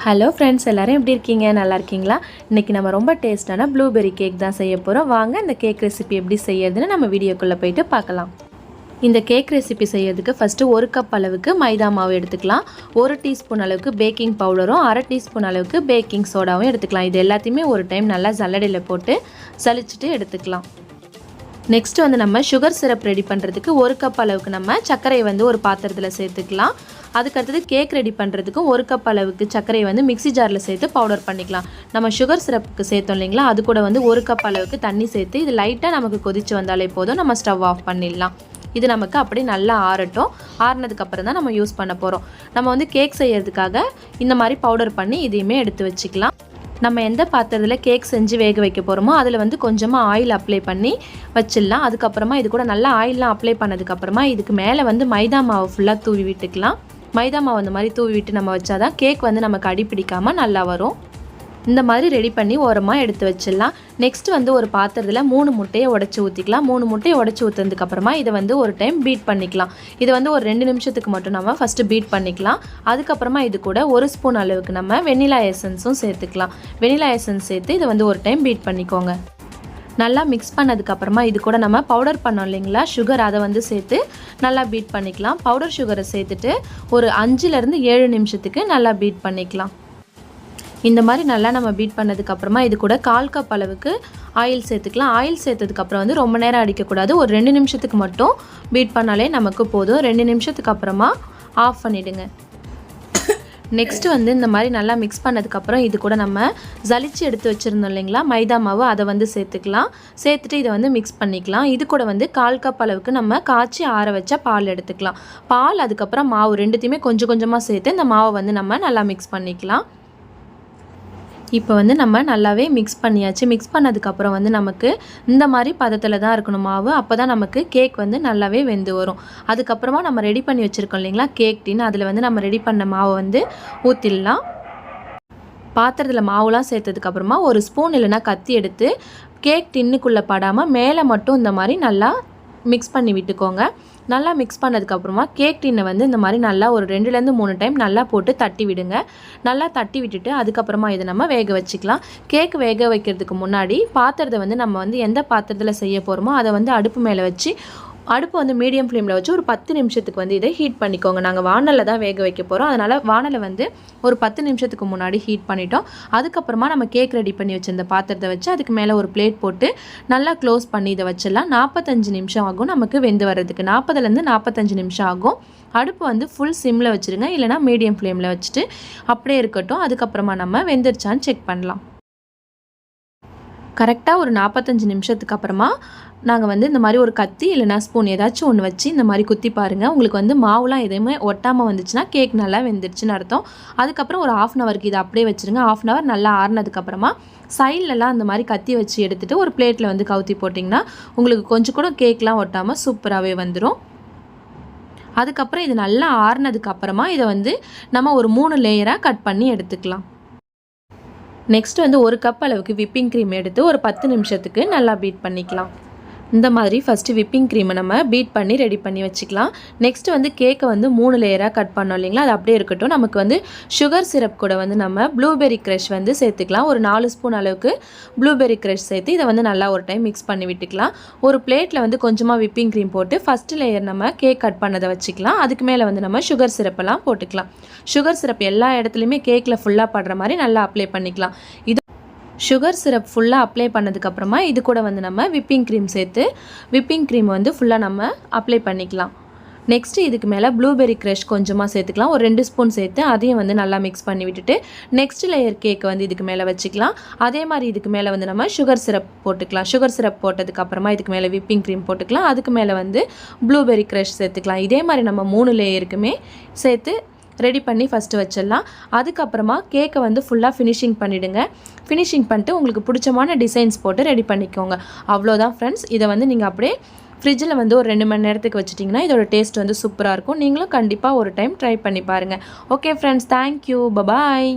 Hello friends, எல்லோரும் எப்படி இருக்கீங்க? நல்லா இருக்கீங்களா? இன்றைக்கி நம்ம ரொம்ப டேஸ்ட்டான ப்ளூபெர்ரி கேக் தான் செய்ய போகிறோம். வாங்க இந்த கேக் ரெசிபி எப்படி செய்யறதுன்னு நம்ம வீடியோக்குள்ளே போயிட்டு பார்க்கலாம். இந்த கேக் ரெசிபி செய்யறதுக்கு ஃபஸ்ட்டு 1 கப் அளவுக்கு மைதா மாவு எடுத்துக்கலாம். 1 டீஸ்பூன் அளவுக்கு பேக்கிங் பவுடரும் 1/2 டீஸ்பூன் அளவுக்கு பேக்கிங் சோடாவும் எடுத்துக்கலாம். இது எல்லாத்தையுமே ஒரு டைம் நல்லா சல்லடையில் போட்டு சலிச்சுட்டு எடுத்துக்கலாம். நெக்ஸ்ட்டு வந்து நம்ம சுகர் சிரப் ரெடி பண்ணுறதுக்கு 1 கப் அளவுக்கு நம்ம சர்க்கரையை வந்து ஒரு பாத்திரத்தில் சேர்த்துக்கலாம். அதுக்கடுத்தது கேக் ரெடி பண்ணுறதுக்கும் 1 கப் அளவுக்கு சர்க்கரையை வந்து மிக்ஸி ஜாரில் சேர்த்து பவுடர் பண்ணிக்கலாம். நம்ம சுகர் சிரப்புக்கு சேர்த்தோம் இல்லைங்களா, அது கூட வந்து 1 கப் அளவுக்கு தண்ணி சேர்த்து இது லைட்டாக நமக்கு கொதித்து வந்தாலே போதும். நம்ம ஸ்டவ் ஆஃப் பண்ணிடலாம். இது நமக்கு அப்படியே நல்லா ஆறட்டும். ஆறுனதுக்கப்புறம் தான் நம்ம யூஸ் பண்ண போகிறோம். நம்ம வந்து கேக் செய்யறதுக்காக இந்த மாதிரி பவுடர் பண்ணி இதையுமே எடுத்து வச்சுக்கலாம். நம்ம எந்த பாத்திரத்தில் கேக் செஞ்சு வேக வைக்க போகிறோமோ அதில் வந்து கொஞ்சமாக ஆயில் அப்ளை பண்ணி வச்சிடலாம். அதுக்கப்புறமா இது கூட நல்லா ஆயிலெலாம் அப்ளை பண்ணதுக்கப்புறமா இதுக்கு மேலே வந்து மைதா மாவு ஃபுல்லாக தூவி விட்டுக்கலாம். மைதா மாவு அந்த மாதிரி தூவி விட்டு நம்ம வச்சாதான் கேக் வந்து நமக்கு அடி பிடிக்காமல் நல்லா வரும். இந்த மாதிரி ரெடி பண்ணி ஓரமாக எடுத்து வச்சிடலாம். நெக்ஸ்ட் வந்து ஒரு பாத்திரத்தில் 3 முட்டையை உடச்சி ஊற்றிக்கலாம். 3 முட்டையை உடச்சி ஊற்றுனதுக்கப்புறமா இதை வந்து ஒரு டைம் பீட் பண்ணிக்கலாம். இது வந்து ஒரு 2 நிமிஷத்துக்கு மட்டும் நம்ம ஃபஸ்ட்டு பீட் பண்ணிக்கலாம். அதுக்கப்புறமா இது கூட 1 ஸ்பூன் அளவுக்கு நம்ம வெனிலா எசன்ஸும் சேர்த்துக்கலாம். வெனிலா எசன்ஸ் சேர்த்து இதை வந்து ஒரு டைம் பீட் பண்ணிக்கோங்க. நல்லா மிக்ஸ் பண்ணதுக்கப்புறமா இது கூட நம்ம பவுடர் பண்ணோம் இல்லைங்களா, சுகர், அதை வந்து சேர்த்து நல்லா பீட் பண்ணிக்கலாம். பவுடர் சுகரை சேர்த்துட்டு ஒரு 5லேருந்து 7 நிமிஷத்துக்கு நல்லா பீட் பண்ணிக்கலாம். இந்த மாதிரி நல்லா நம்ம பீட் பண்ணதுக்கப்புறமா இது கூட 1/4 கப் அளவுக்கு ஆயில் சேர்த்துக்கலாம். ஆயில் சேர்த்ததுக்கப்புறம் வந்து ரொம்ப நேரம் அடிக்கக்கூடாது. ஒரு 2 நிமிஷத்துக்கு மட்டும் பீட் பண்ணாலே நமக்கு போதும். 2 நிமிஷத்துக்கு அப்புறமா ஆஃப் பண்ணிவிடுங்க. நெக்ஸ்ட்டு வந்து இந்த மாதிரி நல்லா மிக்ஸ் பண்ணதுக்கப்புறம் இது கூட நம்ம ஜலிச்சு எடுத்து வச்சுருந்தோம் இல்லைங்களா மைதா மாவு, அதை வந்து சேர்த்துக்கலாம். சேர்த்துட்டு இதை வந்து மிக்ஸ் பண்ணிக்கலாம். இது கூட வந்து 1/4 கப் அளவுக்கு நம்ம காய்ச்சி ஆற வச்ச பால் எடுத்துக்கலாம். பால் அதுக்கப்புறம் மாவு ரெண்டுத்தையுமே கொஞ்சம் கொஞ்சமாக சேர்த்து இந்த மாவை வந்து நம்ம நல்லா மிக்ஸ் பண்ணிக்கலாம். இப்போ வந்து நம்ம நல்லாவே மிக்ஸ் பண்ணியாச்சு. மிக்ஸ் பண்ணதுக்கப்புறம் வந்து நமக்கு இந்த மாதிரி பதத்தில் தான் இருக்கணும் மாவு. அப்போ தான் நமக்கு கேக் வந்து நல்லாவே வெந்து வரும். அதுக்கப்புறமா நம்ம ரெடி பண்ணி வச்சுருக்கோம் இல்லைங்களா கேக் டின், அதில் வந்து நம்ம ரெடி பண்ண மாவை வந்து ஊற்றிடலாம். பாத்திரத்தில் மாவுலாம் சேர்த்ததுக்கப்புறமா ஒரு ஸ்பூன் இல்லைனா கத்தி எடுத்து கேக் டின்னுக்குள்ளே படாமல் மேலே மட்டும் இந்த மாதிரி நல்லா மிக்ஸ் பண்ணி விட்டுக்கோங்க. நல்லா மிக்ஸ் பண்ணதுக்கப்புறமா கேக் டின்னை வந்து இந்த மாதிரி நல்லா ஒரு 2லேருந்து 3 டைம் நல்லா போட்டு தட்டி விடுங்க. நல்லா தட்டி விட்டுட்டு அதுக்கப்புறமா இதை நம்ம வேக வச்சுக்கலாம். கேக் வேக வைக்கிறதுக்கு முன்னாடி பாத்திரத்தை வந்து நம்ம வந்து எந்த பாத்திரத்தில் செய்ய போகிறோமோ அதை வந்து அடுப்பு மேலே வச்சு அடுப்பு வந்து மீடியம் ஃப்ளேமில் வச்சு ஒரு 10 நிமிஷத்துக்கு வந்து இதை ஹீட் பண்ணிக்கோங்க. நாங்கள் வானலில் தான் வேக வைக்க போகிறோம். அதனால் வானலை வந்து ஒரு 10 நிமிஷத்துக்கு முன்னாடி ஹீட் பண்ணிட்டோம். அதுக்கப்புறமா நம்ம கேக் ரெடி பண்ணி வச்சுருந்த பாத்திரத்தை வச்சு அதுக்கு மேலே ஒரு பிளேட் போட்டு நல்லா க்ளோஸ் பண்ணி இதை வச்சிடலாம். 45 நிமிஷம் ஆகும் நமக்கு வெந்து வர்றதுக்கு. 40லேருந்து 45 நிமிஷம் ஆகும். அடுப்பு வந்து ஃபுல் சிம்மில் வச்சுருங்க, இல்லைனா மீடியம் ஃப்ளேமில் வச்சுட்டு அப்படியே இருக்கட்டும். அதுக்கப்புறமா நம்ம வெந்துருச்சான்னு செக் பண்ணலாம். கரெக்டாக ஒரு 45 நிமிஷத்துக்கு அப்புறமா நாங்கள் வந்து இந்த மாதிரி ஒரு கத்தி இல்லைனா ஸ்பூன் ஏதாச்சும் ஒன்று வச்சு இந்த மாதிரி குத்தி பாருங்கள். உங்களுக்கு வந்து மாவுலாம் எதுவுமே ஒட்டாமல் வந்துச்சுன்னா கேக் நல்லா வெந்துருச்சுன்னு அர்த்தம். அதுக்கப்புறம் ஒரு 1/2 ஹவருக்கு இதை அப்படியே வச்சுருங்க. 1/2 ஹவர் நல்லா ஆறுனதுக்கப்புறமா சைட்லலாம் அந்த மாதிரி கத்தி வச்சு எடுத்துகிட்டு ஒரு பிளேட்டில் வந்து கவுத்தி போட்டிங்கன்னா உங்களுக்கு கொஞ்சம் கூட கேக்லாம் ஒட்டாமல் சூப்பராகவே வந்துடும். அதுக்கப்புறம் இது நல்லா ஆறுனதுக்கப்புறமா இதை வந்து நம்ம ஒரு 3 லேயராக கட் பண்ணி எடுத்துக்கலாம். நெக்ஸ்ட் வந்து 1 கப் அளவுக்கு விப்பிங் க்ரீம் எடுத்து ஒரு 10 நிமிஷத்துக்கு நல்லா பீட் பண்ணிக்கலாம். இந்த மாதிரி ஃபஸ்ட்டு விப்பிங் க்ரீமை நம்ம பீட் பண்ணி ரெடி பண்ணி வச்சுக்கலாம். நெக்ஸ்ட்டு வந்து கேக்கை வந்து 3 லேயராக கட் பண்ணோம் இல்லைங்களா, அது அப்படியே இருக்கட்டும். நமக்கு வந்து சுகர் சிரப் கூட வந்து நம்ம ப்ளூபெர்ரி க்ரஷ் வந்து சேர்த்துக்கலாம். ஒரு 4 ஸ்பூன் அளவுக்கு ப்ளூபெர்ரி க்ரஷ் சேர்த்து இதை வந்து நல்லா ஒரு டைம் மிக்ஸ் பண்ணி விட்டுக்கலாம். ஒரு பிளேட்டில் வந்து கொஞ்சமாக விப்பிங் க்ரீம் போட்டு ஃபஸ்ட்டு லேயர் நம்ம கேக் கட் பண்ணதை வச்சுக்கலாம். அதுக்கு மேலே வந்து நம்ம சுகர் சிரப்பெல்லாம் போட்டுக்கலாம். சுகர் சிரப் எல்லா இடத்துலையுமே கேக்கில் ஃபுல்லாக படுற மாதிரி நல்லா அப்ளை பண்ணிக்கலாம். இது சுகர் சிரப் ஃபுல்லாக அப்ளை பண்ணதுக்கப்புறமா இது கூட வந்து நம்ம விப்பிங் க்ரீம் சேர்த்து விப்பிங் க்ரீம் வந்து ஃபுல்லாக நம்ம அப்ளை பண்ணிக்கலாம். நெக்ஸ்ட்டு இதுக்கு மேலே ப்ளூபெர்ரி க்ரஷ் கொஞ்சமாக சேர்த்துக்கலாம். ஒரு 2 ஸ்பூன் சேர்த்து அதையும் வந்து நல்லா மிக்ஸ் பண்ணி விட்டுட்டு நெக்ஸ்ட் லேயர் கேக்கை வந்து இதுக்கு மேலே வச்சுக்கலாம். அதே மாதிரி இதுக்கு மேலே வந்து நம்ம சுகர் சிரப் போட்டுக்கலாம். சுகர் சிரப் போட்டதுக்கப்புறமா இதுக்கு மேலே விப்பிங் க்ரீம் போட்டுக்கலாம். அதுக்கு மேலே வந்து ப்ளூபெர்ரி க்ரஷ் சேர்த்துக்கலாம். இதே மாதிரி நம்ம 3 லேயருக்குமே சேர்த்து ரெடி பண்ணி ஃபஸ்ட்டு வச்சிடலாம். அதுக்கப்புறமா கேக்கை வந்து ஃபுல்லாக ஃபினிஷிங் பண்ணிவிடுங்க. ஃபினிஷிங் பண்ணிட்டு உங்களுக்கு பிடிச்சமான டிசைன்ஸ் போட்டு ரெடி பண்ணிக்கோங்க. அவ்வளோதான் ஃப்ரெண்ட்ஸ். இதை வந்து நீங்கள் அப்படியே ஃப்ரிட்ஜில் வந்து ஒரு 2 மணி நேரத்துக்கு வச்சிட்டிங்கன்னா இதோட டேஸ்ட் வந்து சூப்பராக இருக்கும். நீங்களும் கண்டிப்பாக ஒரு டைம் ட்ரை பண்ணி பாருங்கள். Okay friends, thank you, bye bye.